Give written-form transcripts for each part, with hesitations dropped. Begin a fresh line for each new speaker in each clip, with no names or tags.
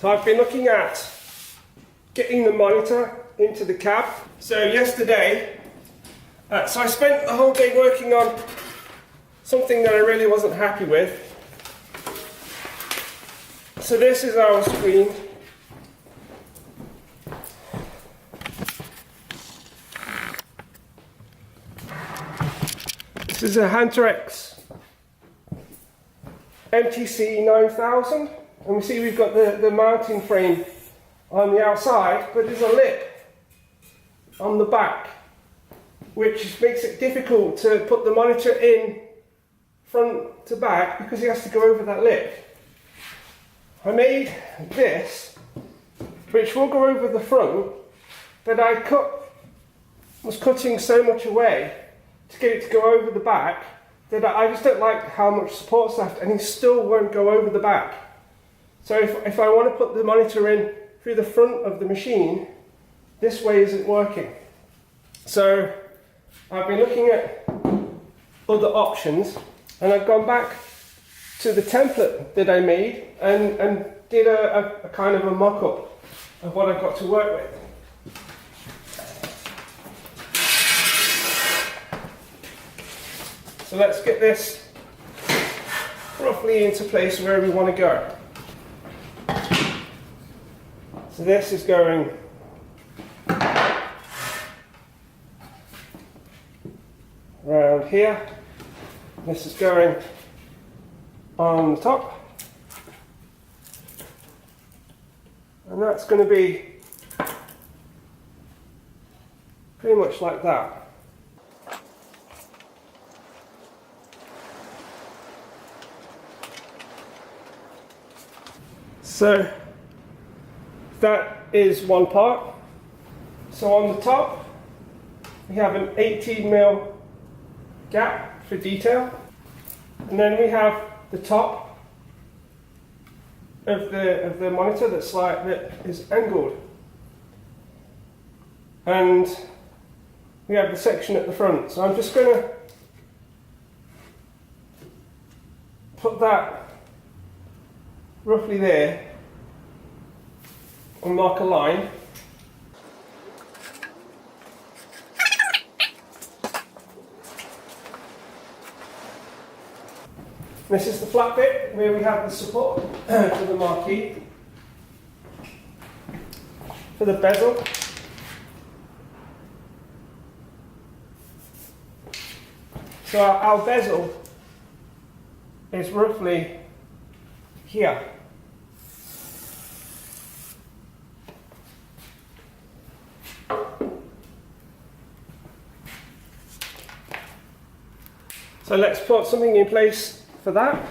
So I've been looking at getting the monitor into the cab. So yesterday, so I spent the whole day working on something that I really wasn't happy with. So this is our screen. This is a Hantarex MTC 9000, and we see we've got the mounting frame on the outside, but there's a lip on the back, which makes it difficult to put the monitor in front to back because he has to go over that lip. I made this, which will go over the front, but I was cutting so much away to get it to go over the back that I just don't like how much support's left, and it still won't go over the back. So if I want to put the monitor in through the front of the machine, this way isn't working. So I've been looking at other options, and I've gone back to the template that I made and did a kind of a mock-up of what I've got to work with. So let's get this roughly into place where we want to go. So this is going around here. This is going on the top. And that's going to be pretty much like that. So that is one part. So on the top we have an 18mm gap for detail, and then we have the top of the monitor that is angled, and we have the section at the front. So I'm just going to put that roughly there and mark a line. This is the flat bit where we have the support for the marquee, for the bezel. So our bezel is roughly here. So let's put something in place for that.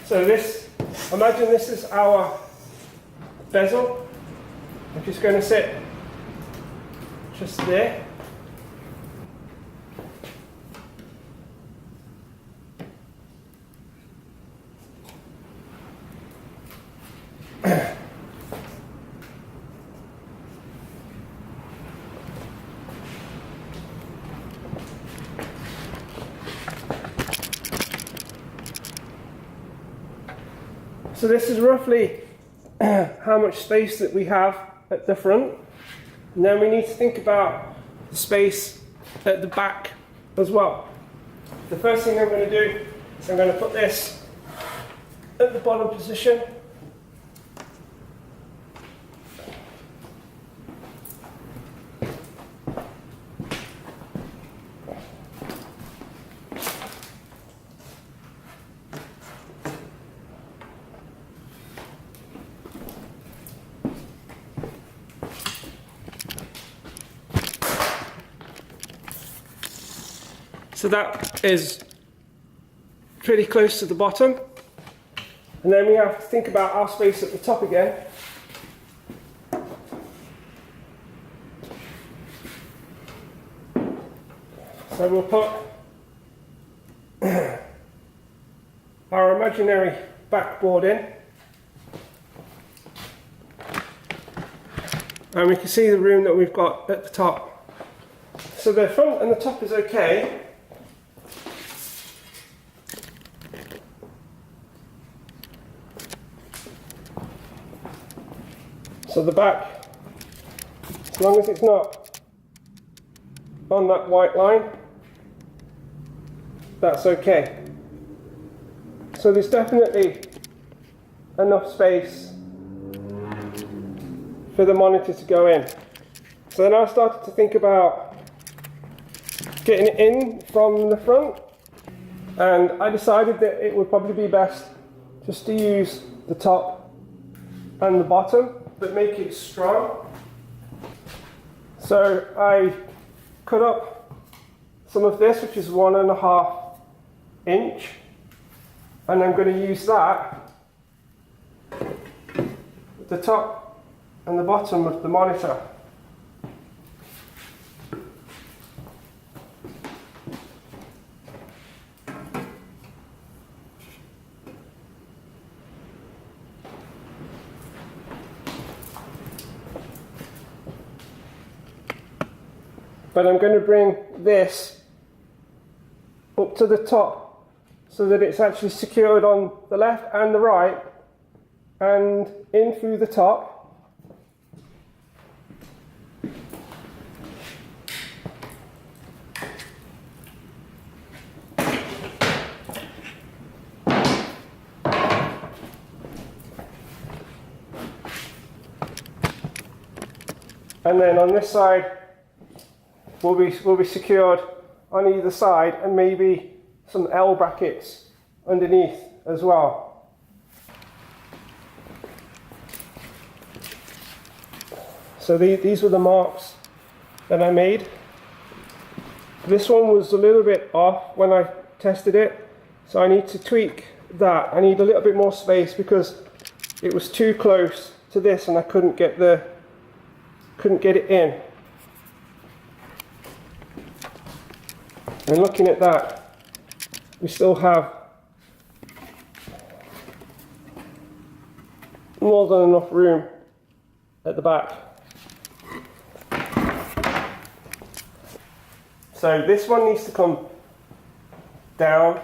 So imagine this is our bezel, which is going to sit just there. So this is roughly how much space that we have at the front, and then we need to think about the space at the back as well. The first thing I'm going to do is I'm going to put this at the bottom position. So that is pretty close to the bottom. And then we have to think about our space at the top again. So we'll put our imaginary backboard in. And we can see the room that we've got at the top. So the front and the top is okay. So the back, as long as it's not on that white line, that's okay. So there's definitely enough space for the monitor to go in. So then I started to think about getting it in from the front, and I decided that it would probably be best just to use the top and the bottom, but make it strong. So I cut up some of this, which is 1.5 inch, and I'm going to use that at the top and the bottom of the monitor. But I'm going to bring this up to the top so that it's actually secured on the left and the right and in through the top. And then on this side will be secured on either side, and maybe some L brackets underneath as well. So these were the marks that I made. This one was a little bit off when I tested it, so I need to tweak that. I need a little bit more space because it was too close to this and I couldn't get it in. And looking at that, we still have more than enough room at the back. So this one needs to come down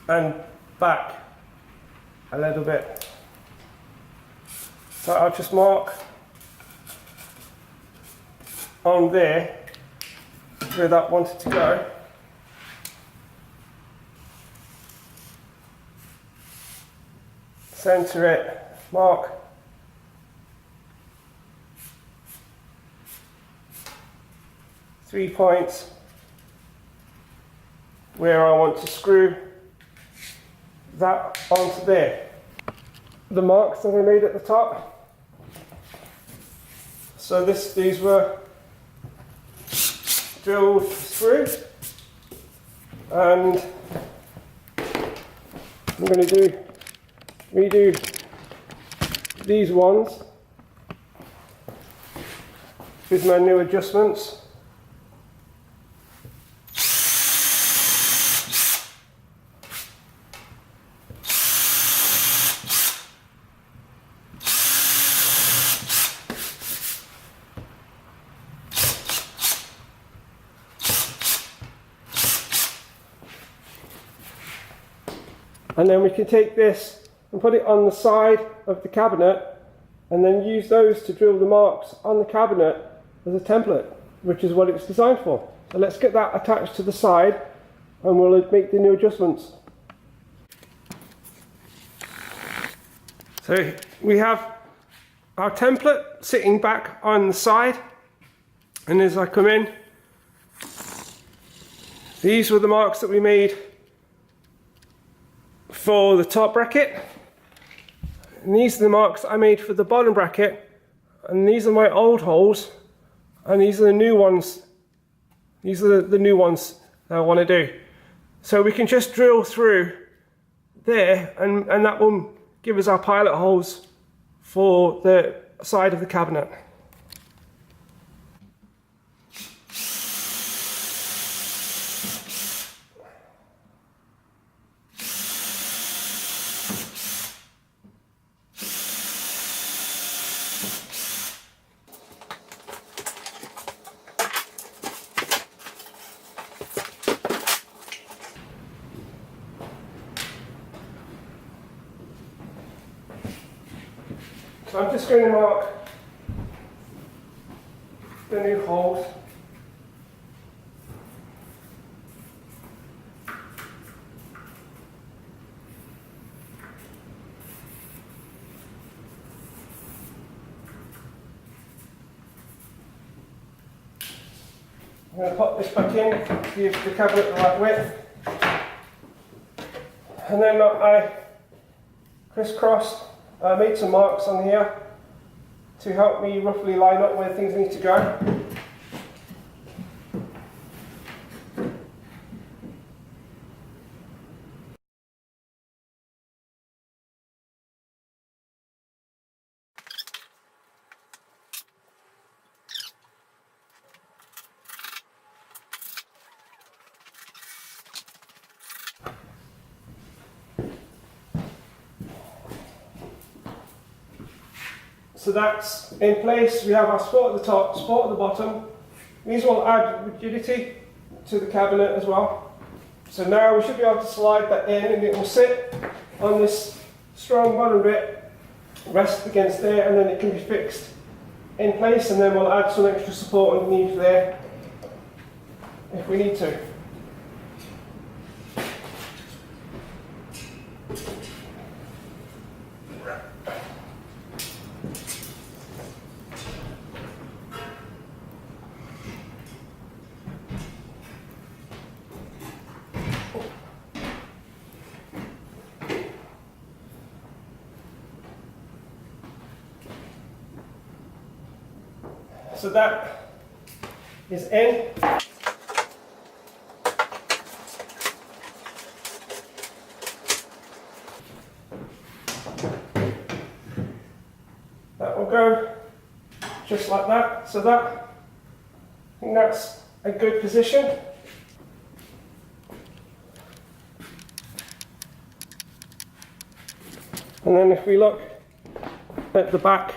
and back a little bit. So I'll just mark on there where that wanted to go. Center it, mark. Three points where I want to screw that onto there. The marks that I made at the top. So these were drilled through, and I'm going to redo these ones with my new adjustments. And then we can take this and put it on the side of the cabinet and then use those to drill the marks on the cabinet as a template, which is what it's designed for. So let's get that attached to the side and we'll make the new adjustments. So we have our template sitting back on the side, and as I come in, these were the marks that we made for the top bracket, and these are the marks I made for the bottom bracket, and these are my old holes, and these are the new ones. These are the new ones that I want to do. So we can just drill through there, and that will give us our pilot holes for the side of the cabinet. So I'm just going to mark the new holes. I'm going to pop this back in, give the cabinet the right width, and then I crisscrossed, made some marks on here to help me roughly line up where things need to go. So that's in place. We have our support at the top, support at the bottom. These will add rigidity to the cabinet as well. So now we should be able to slide that in and it will sit on this strong bottom bit, rest against there, and then it can be fixed in place, and then we'll add some extra support underneath there if we need to. So that is in. That will go just like that. So that, I think that's a good position. And then if we look at the back,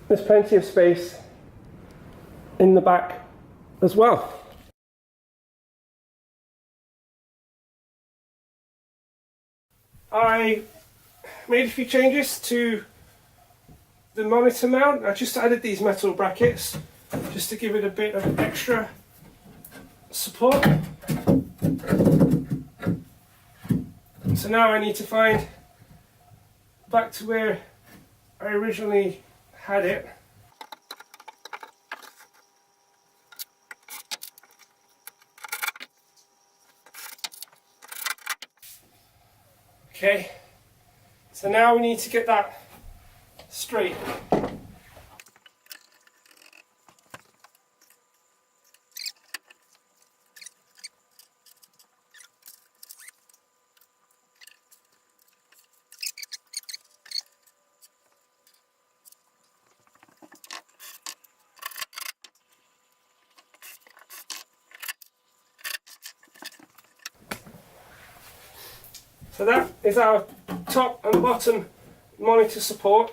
there's plenty of space in the back as well. I made a few changes to the monitor mount. I just added these metal brackets just to give it a bit of extra support. So now I need to find back to where I originally had it. Okay, so now we need to get that straight. So that is our top and bottom monitor support.